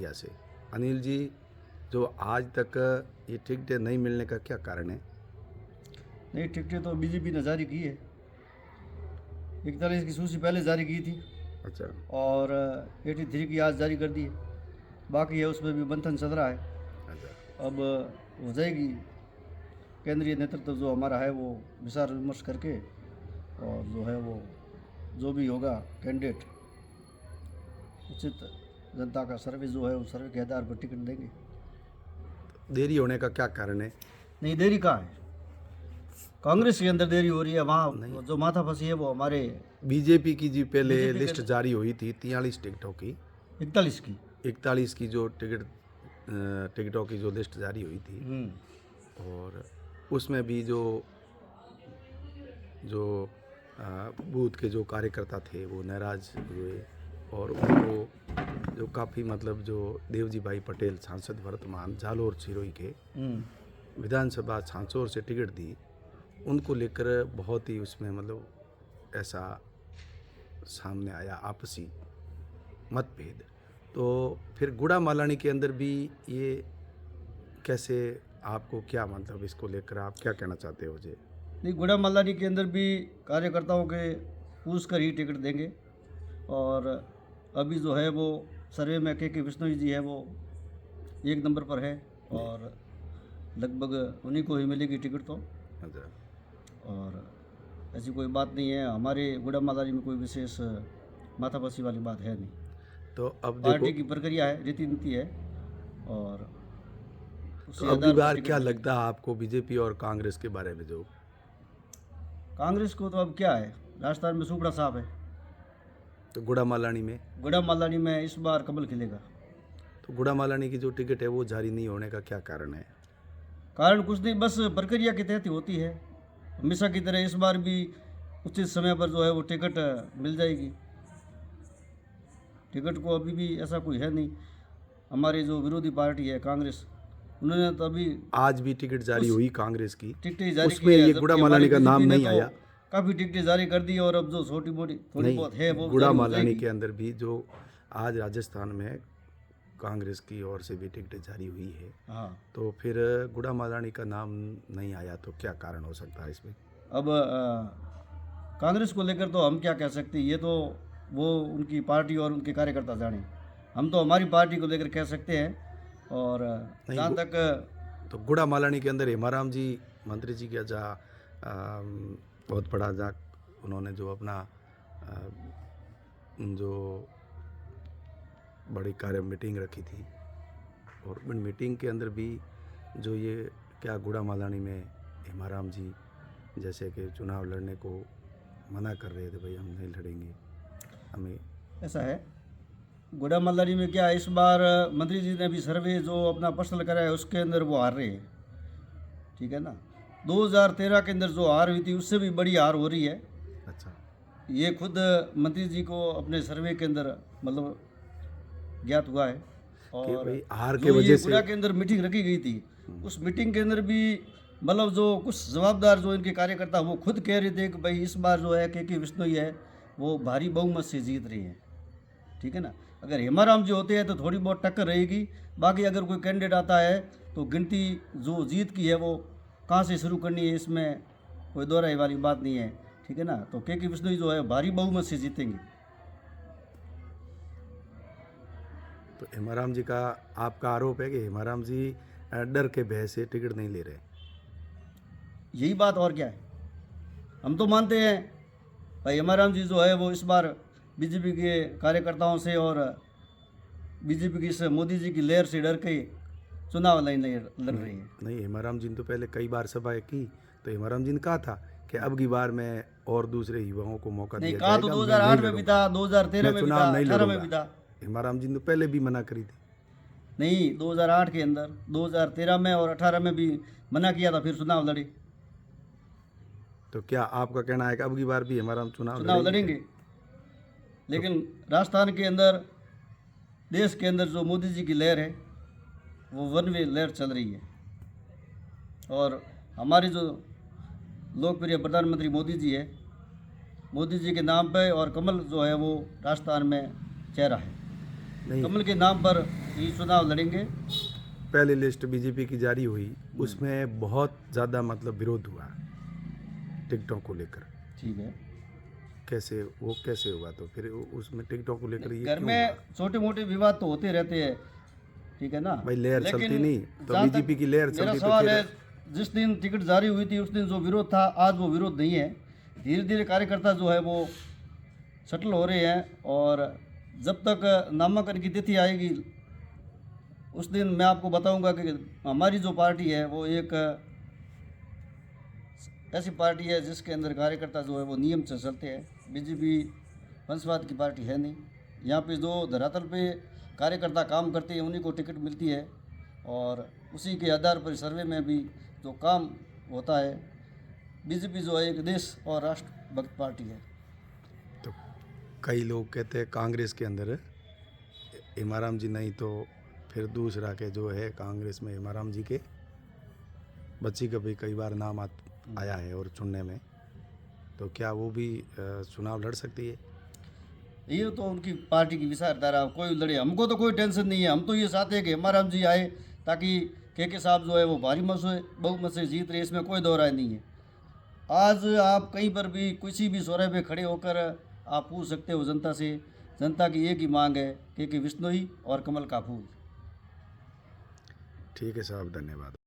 India से। अनिल जी, जो आज तक ये टिकटें नहीं मिलने का क्या कारण है? नहीं, टिकटें तो बीजेपी ने जारी की है। 41 की सूची पहले जारी की थी अच्छा। और 83 की आज जारी कर दी है। बाकी है, उसमें भी मंथन चल रहा है। अच्छा। अब हो जाएगी। केंद्रीय नेतृत्व जो हमारा है वो विचार विमर्श करके और जो है वो जो भी होगा कैंडिडेट उचित जनता का सर्वे जो है उस सर्वे के आधार पर टिकट देंगे। देरी होने का क्या कारण है? नहीं, देरी कहाँ है? कांग्रेस के अंदर देरी हो रही है, वहाँ नहीं। जो माथा फंसी है वो हमारे बीजेपी की जी पहले बीजेपी के लिस्ट जारी हुई थी 43 टिकटों की। 41 की। 41 की जो टिकटों की जो लिस्ट जारी हुई थी, और उसमें भी जो जो बूथ के जो कार्यकर्ता थे वो नाराज हुए, और उनको जो काफ़ी मतलब जो देवजी भाई पटेल सांसद वर्तमान जालोर सिरोही के विधानसभा सांसद से टिकट दी, उनको लेकर बहुत ही उसमें मतलब ऐसा सामने आया आपसी मतभेद। तो फिर गुड़ा मालानी के अंदर भी ये कैसे, आपको क्या मतलब इसको लेकर आप क्या कहना चाहते हो जी? नहीं, गुड़ा मल्लानी के अंदर भी कार्यकर्ताओं के पूछ कर ही टिकट देंगे। और अभी जो है वो सर्वे में के विश्नोई जी है वो 1 नंबर पर है और लगभग उन्हीं को ही मिलेगी टिकट तो। अच्छा। और ऐसी कोई बात नहीं है, हमारे गुड़ा मल्लानी में कोई विशेष माथापसी वाली बात है नहीं। तो अब पार्टी देखो, की प्रक्रिया है, रीति नीति है और तो उसी अब की आधार पर बार टिकट क्या मिलेगी। लगता है आपको बीजेपी और कांग्रेस के बारे में? जो कांग्रेस को तो अब क्या है, राजस्थान में सुपड़ा साफ है। तो गुड़ा मालानी में, गुड़ा मल्लानी में इस बार कमल खिलेगा। तो गुड़ा मालानी की जो टिकट है वो जारी नहीं होने का क्या कारण है? कारण कुछ नहीं, बस प्रक्रिया के तहत ही होती है। हमेशा की तरह इस बार भी उचित समय पर जो है वो टिकट मिल जाएगी। टिकट को अभी भी ऐसा कोई है नहीं। हमारी जो विरोधी पार्टी है कांग्रेस, उन्होंने तो अभी आज भी टिकट जारी उस हुई कांग्रेस की, टिकटें जारी की उसमें है, ये जबकि गुड़ा हमारी मालानी का नाम बीजेपी ने नहीं तो आया। काफ़ी टिकटें जारी कर दी और अब जो छोटी मोटी थोड़ी नहीं, बहुत है वो गुड़ा जारी हो मालानी जाएगी। के अंदर भी जो आज राजस्थान में कांग्रेस की ओर से भी टिकट जारी हुई है, हाँ, तो फिर गुड़ा मालानी का नाम नहीं आया, तो क्या कारण हो सकता है इसमें? अब कांग्रेस को लेकर तो हम क्या कह सकते हैं, ये तो वो उनकी पार्टी और उनके कार्यकर्ता जाने। हम तो हमारी पार्टी को लेकर कह सकते हैं। और नहीं, जहाँ तक तो गुड़ा मालानी के अंदर हेमाराम जी मंत्री जी का जा बहुत बड़ा जा उन्होंने जो अपना जो बड़ी कार्य मीटिंग रखी थी, और उन मीटिंग के अंदर भी जो ये क्या गुड़ा मालानी में हेमाराम जी जैसे कि चुनाव लड़ने को मना कर रहे थे, भाई हम नहीं लड़ेंगे, हमें ऐसा है, गुड़ा मल्लारी में क्या इस बार मंत्री जी ने भी सर्वे जो अपना पर्सनल करा है उसके अंदर वो हार रहे हैं। ठीक है ना, 2013 के अंदर जो हार हुई थी उससे भी बड़ी हार हो रही है। अच्छा ये खुद मंत्री जी को अपने सर्वे के अंदर मतलब ज्ञात हुआ है। कि और भाई हार के जो ये वजह से गुड़ा के अंदर मीटिंग रखी गई थी उस मीटिंग के अंदर भी मतलब जो कुछ जवाबदार जो इनके कार्यकर्ता वो खुद कह रहे थे कि भाई इस बार जो है के विश्नोई है वो भारी बहुमत से जीत रही हैं। ठीक है ना, अगर हेमाराम जी होते हैं तो थोड़ी बहुत टक्कर रहेगी। बाकी अगर कोई कैंडिडेट आता है तो गिनती जो जीत की है वो कहाँ से शुरू करनी है, इसमें कोई दोहराई वाली बात नहीं है। ठीक है ना, तो के विश्नोई जो है भारी बहुमत से जीतेंगे। तो हेमाराम जी का आपका आरोप है कि हेमाराम जी डर के भय से टिकट नहीं ले रहे? यही बात और क्या है, हम तो मानते हैं भाई हेमाराम जी जो है वो इस बार बीजेपी के कार्यकर्ताओं से और बीजेपी की इस मोदी जी की लहर से डर के चुनाव लड़ रही है। नहीं, हेमाराम जी ने तो पहले कई बार सभाएं की, तो हेमाराम जी ने कहा था कि अब की बार मैं और दूसरे युवाओं को मौका नहीं, दिया कहा तो जाएगा, मैं 2008 नहीं में भी लड़ूंगा, था, 2013 मैं में भी चुनाव था, नहीं 18 में भी लड़ूंगा। था। हेमाराम जी ने पहले भी मना करी थी। नहीं, 2008 के अंदर 2013 में और 18 में भी मना किया था, फिर चुनाव लड़े। तो क्या आपका कहना है कि अब की बार भी हेमाराम चुनाव लड़ेंगे, लेकिन राजस्थान के अंदर देश के अंदर जो मोदी जी की लहर है वो वन वे लहर चल रही है। और हमारे जो लोकप्रिय प्रधानमंत्री मोदी जी है, मोदी जी के नाम पे और कमल जो है वो राजस्थान में चेहरा है। नहीं। कमल के नाम पर ये चुनाव लड़ेंगे। पहली लिस्ट बीजेपी की जारी हुई, उसमें बहुत ज़्यादा मतलब विरोध हुआ टिकटों को लेकर। ठीक है। कैसे हुआ? तो फिर उसमें टिकटों को लेकर ये घर क्यों में हुआ? छोटे मोटे विवाद तो होते रहते हैं, ठीक है ना। भाई लहर लेकिन चलती नहीं तो जहाँ तक बीजेपी की लहर मेरा चलती तो सवाल है, फिर जिस दिन टिकट जारी हुई थी उस दिन जो विरोध था, आज वो विरोध नहीं है। धीरे धीरे कार्यकर्ता जो है वो सेटल हो रहे हैं, और जब तक नामांकन की तिथि आएगी उस दिन मैं आपको बताऊंगा कि हमारी जो पार्टी है वो एक ऐसी पार्टी है जिसके अंदर कार्यकर्ता जो है वो नियम से चलते हैं। बीजेपी वंशवाद की पार्टी है नहीं। यहाँ पे जो धरातल पे कार्यकर्ता काम करते हैं उन्हीं को टिकट मिलती है, और उसी के आधार पर सर्वे में भी जो काम होता है। बीजेपी जो है एक देश और राष्ट्र भक्त पार्टी है। तो कई लोग कहते हैं कांग्रेस के अंदर हेमाराम जी नहीं तो फिर दूसरा के जो है कांग्रेस में हेमाराम जी के बच्ची का भी कई बार नाम आया है और चुनने में, तो क्या वो भी चुनाव लड़ सकती है? ये तो उनकी पार्टी की विचारधारा, कोई लड़े, हमको तो कोई टेंशन नहीं है। हम तो ये चाहते हैं कि हेमाराम जी आए ताकि के साहब जो है वो भारी बहुमत से जीत रहे, इसमें कोई दो राय नहीं है। आज आप कहीं पर भी किसी भी चौराहे पे खड़े होकर आप पूछ सकते हो जनता से। जनता की एक ही मांग है कि विश्नोई और कमल का फूल। ठीक है साहब, धन्यवाद।